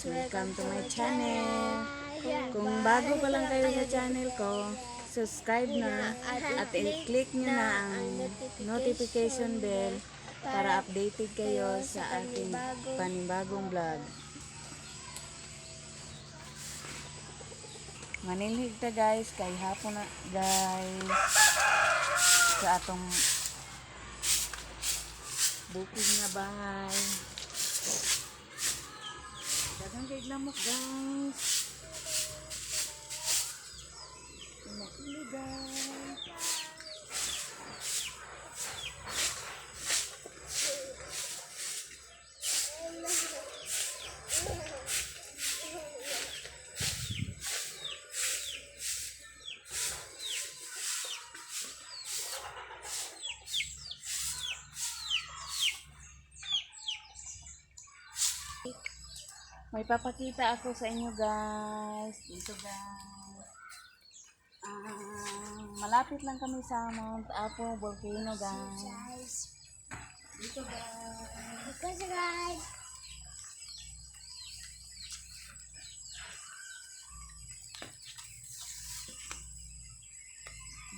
guys, welcome to my channel. Kung bago pa lang kayo sa channel ko, subscribe na at i-click nyo na ang notification bell para updated kayo sa aking panibagong vlog. Manilhig ta guys, kay hapon na guys sa atong bukid nga bahay. Dagang kay lamok guys. Nakili guys. May papakita ako sa inyo guys. Dito guys. Malapit lang kami sa Mount Apo Volcano guys. Dito guys. Dito guys.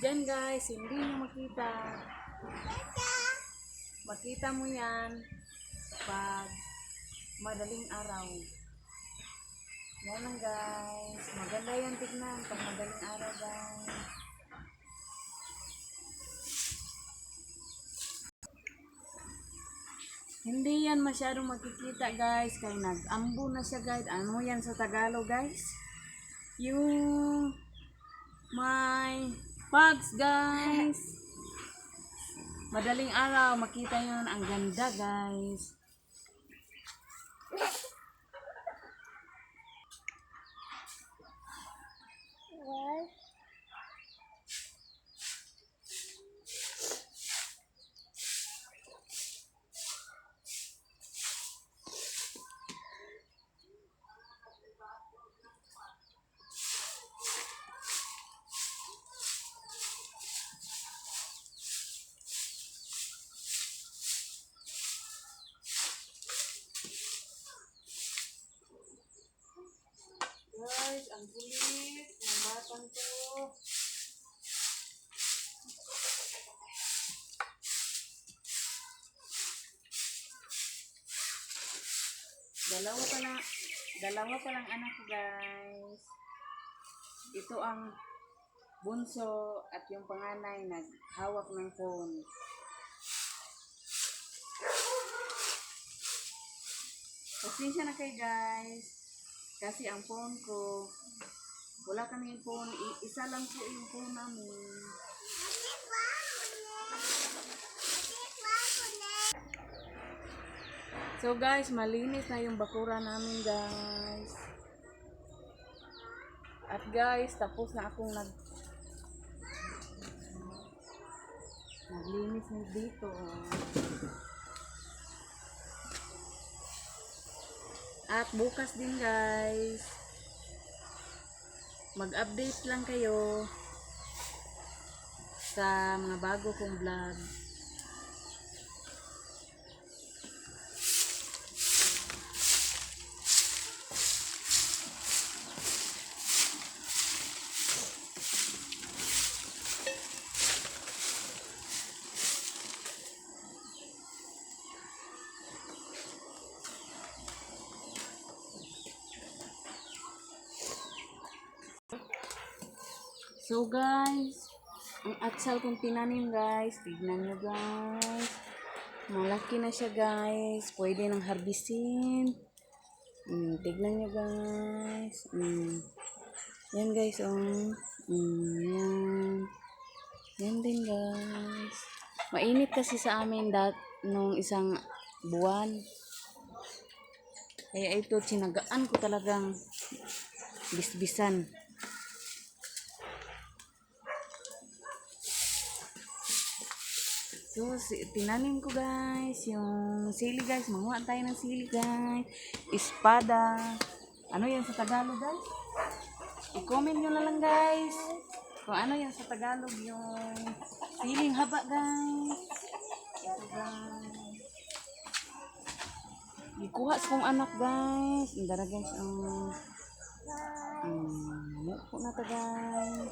Diyan guys, hindi nyo makita. Makita mo yan pag madaling araw. Yan lang guys. Maganda yan tignan pag madaling araw guys. Hindi yan masyadong makikita guys. Kaya nag-ambo na siya guys. Ano yan sa Tagalog guys? Yung may bugs guys. Madaling araw makita yun. Ang ganda guys. What? Guys, ang kulit ng batang to. Dalawa pa lang anak ko guys. Ito ang bunso at yung panganay naghawak ng phone. Pasensya na kayo guys. Kasi ang phone ko, wala kami yung phone. Isa lang po yung phone namin. So guys, malinis na yung bakura namin guys. At guys, tapos na akong naglinis na dito. At bukas din guys, mag-update lang kayo sa mga bago kong vlog. So guys, ang atsal kong tinanim guys, tignan nyo guys. Malaki na siya guys, pwede nang harbisin. Tignan nyo guys. Yan guys, yan. Yan din guys. Mainit kasi sa amin nung isang buwan. Kaya ito, sinagaan ko talagang bisbisan. So, tinanim ko guys, yung sili guys, manguha tayo ng sili guys, espada, ano yan sa Tagalog guys? I-comment nyo na lang guys, kung ano yan sa Tagalog, yung siling haba guys, ito guys, Ikuha sa kong anak guys. Indara guys. Mupo na ta guys.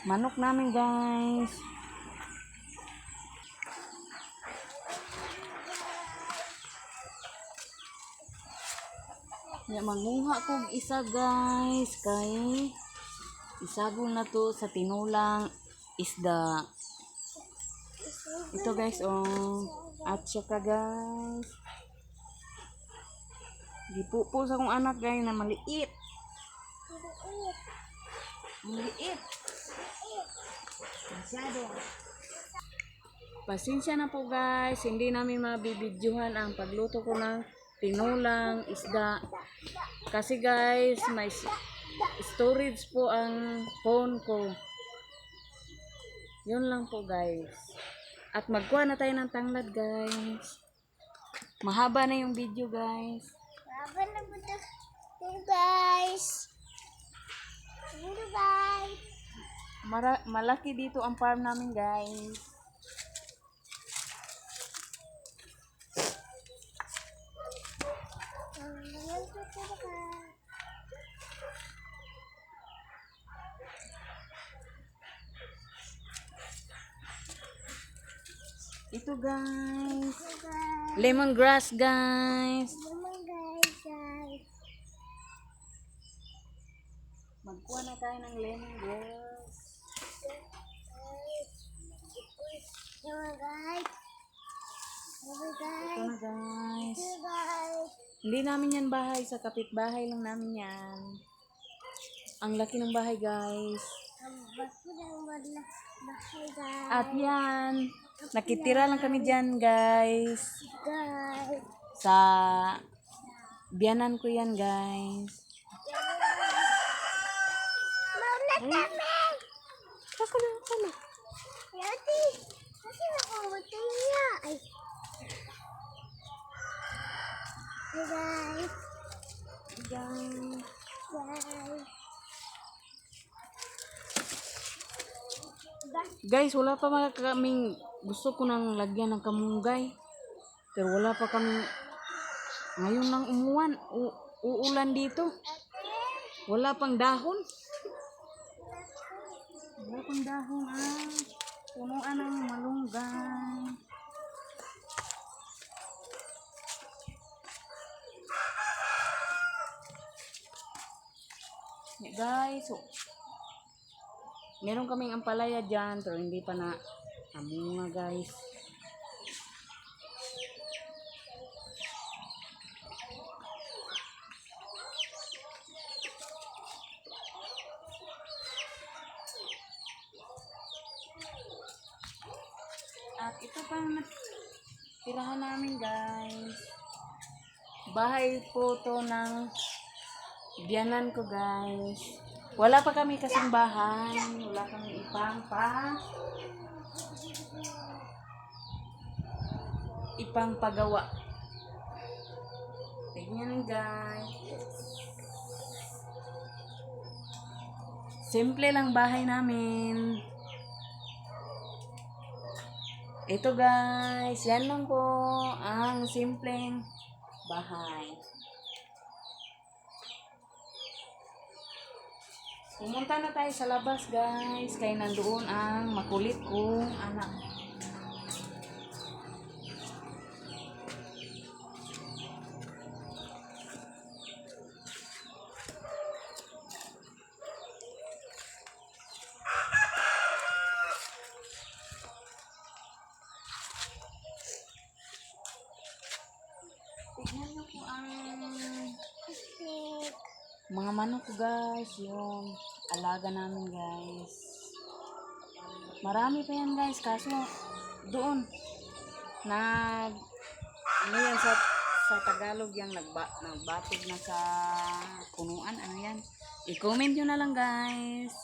Manok namin guys. Ya, manguha kog isa guys. Kay isagol na to sa tinulang isda. Ito guys, at saka guys, gipupo sa kong anak guys na maliit. Maliit. Pasensya na po guys, hindi namin mabibidyohan ang pagluto ko ng tinulang isda. Kasi guys, may storage po ang phone ko. Yun lang po guys. At magkuha na tayo ng tanglad guys. Mahaba na yung video guys. Mahaba na po ito guys. Bye. Malaki dito ang farm namin guys. Ito guys. Lemongrass guys. Magkuha na tayo ng lemongrass. Ito na guys. Hindi namin yan bahay. Sa kapitbahay lang namin yan. Ang laki ng bahay guys. At yan. Nakitira lang kami dyan guys. Sa biyanan ko yan guys. Ako na. Yati. Kasi nakabutay niya. Ay. Guys. Guys, wala pa mga kaming gusto ko nang lagyan ng kamunggay. Pero wala pa kami ngayon lang umuwan. Uulan dito. Wala pang dahon. Wala pang dahon punuan ng malunggay. Guys, meron kaming ampalaya dyan pero hindi pa na amunga guys. At ito pang tirahan namin guys. Bahay po to ng biyanan ko guys. Wala pa kami kasing bahay. Wala kami ipang pagawa. Tignan guys. Simple lang bahay namin. Ito guys. Yan lang po ang simpleng bahay. Pumunta na tayo sa labas guys, kaya nandoon ang makulit kong anak. Tignan nyo po ang mga manok ko guys, yung alaga namin guys. Marami pa yan guys, kaso doon ano yan sa Tagalog yung nagbatid na sa punuan, ano yan. I-comment nyo na lang guys.